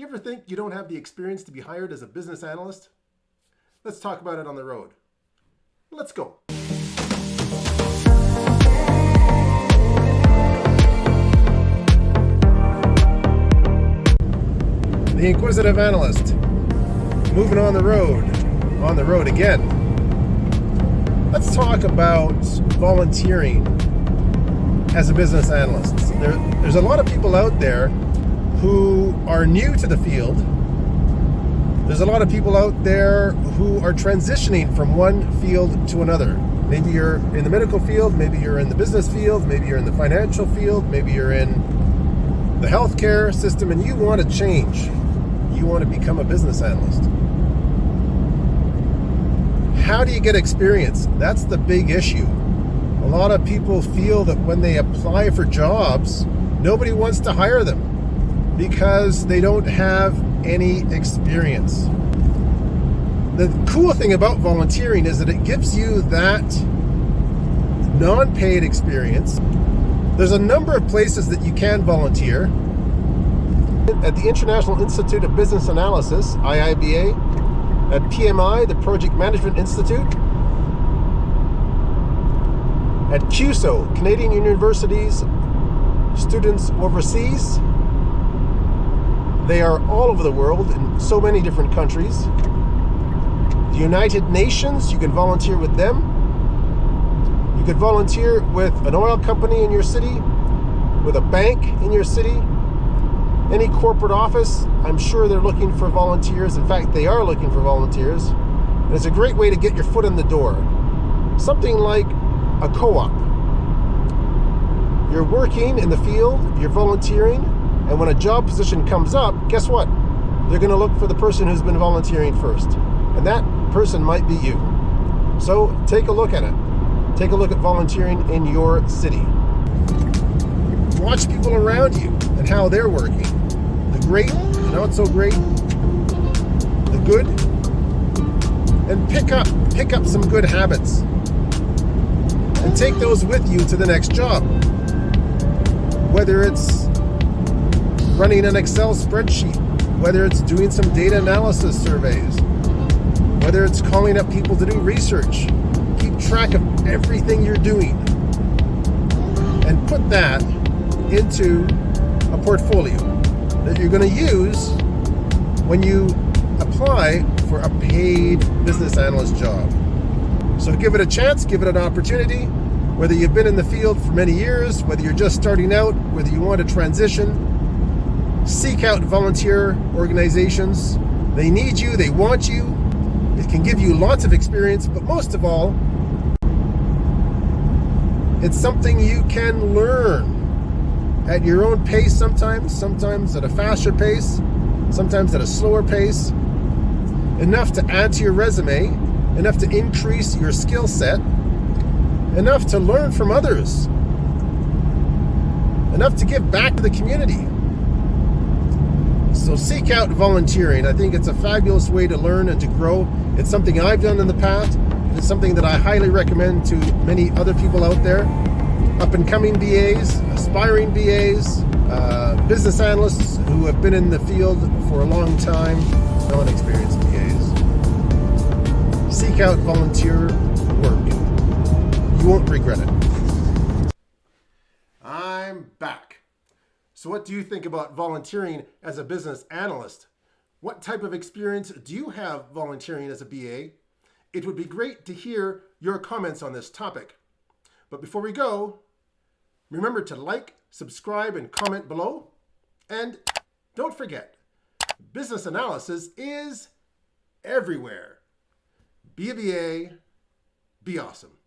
You ever think you don't have the experience to be hired as a business analyst? Let's talk about it on the road. Let's go. The Inquisitive Analyst, moving on the road again. Let's talk about volunteering as a business analyst. There's a lot of people out there who are new to the field. There's a lot of people out there who are transitioning from one field to another. Maybe you're in the medical field, maybe you're in the business field, maybe you're in the financial field, maybe you're in the healthcare system, and you want to change. You want to become a business analyst. How do you get experience? That's the big issue. A lot of people feel that when they apply for jobs, nobody wants to hire them because they don't have any experience. The cool thing about volunteering is that it gives you that non-paid experience. There's a number of places that you can volunteer. At the International Institute of Business Analysis, IIBA, at PMI, the Project Management Institute, at CUSO, Canadian Universities Students Overseas. They are all over the world in so many different countries. The United Nations, you can volunteer with them. You could volunteer with an oil company in your city, with a bank in your city, any corporate office. I'm sure they're looking for volunteers. In fact, they are looking for volunteers. And it's a great way to get your foot in the door. Something like a co-op. You're working in the field, you're volunteering, and when a job position comes up, guess what? They're going to look for the person who's been volunteering first. And that person might be you. So take a look at it. Take a look at volunteering in your city. Watch people around you and how they're working. The great, the not so great, the good, and pick up some good habits. And take those with you to the next job. Whether it's running an Excel spreadsheet, whether it's doing some data analysis surveys, whether it's calling up people to do research. Keep track of everything you're doing and put that into a portfolio that you're going to use when you apply for a paid business analyst job. So give it a chance, give it an opportunity, whether you've been in the field for many years, whether you're just starting out, whether you want to transition. Seek out volunteer organizations. They need you, they want you. It can give you lots of experience, but most of all, it's something you can learn at your own pace sometimes at a faster pace, sometimes at a slower pace, enough to add to your resume, enough to increase your skill set, enough to learn from others, enough to give back to the community. So seek out volunteering. I think it's a fabulous way to learn and to grow. It's something I've done in the past. It's something that I highly recommend to many other people out there. Up-and-coming BAs, aspiring BAs, business analysts who have been in the field for a long time, non-experienced BAs. Seek out volunteer work. You won't regret it. I'm back. So what do you think about volunteering as a business analyst? What type of experience do you have volunteering as a BA? It would be great to hear your comments on this topic. But before we go, remember to like, subscribe, and comment below. And don't forget, business analysis is everywhere. Be a BA, be awesome.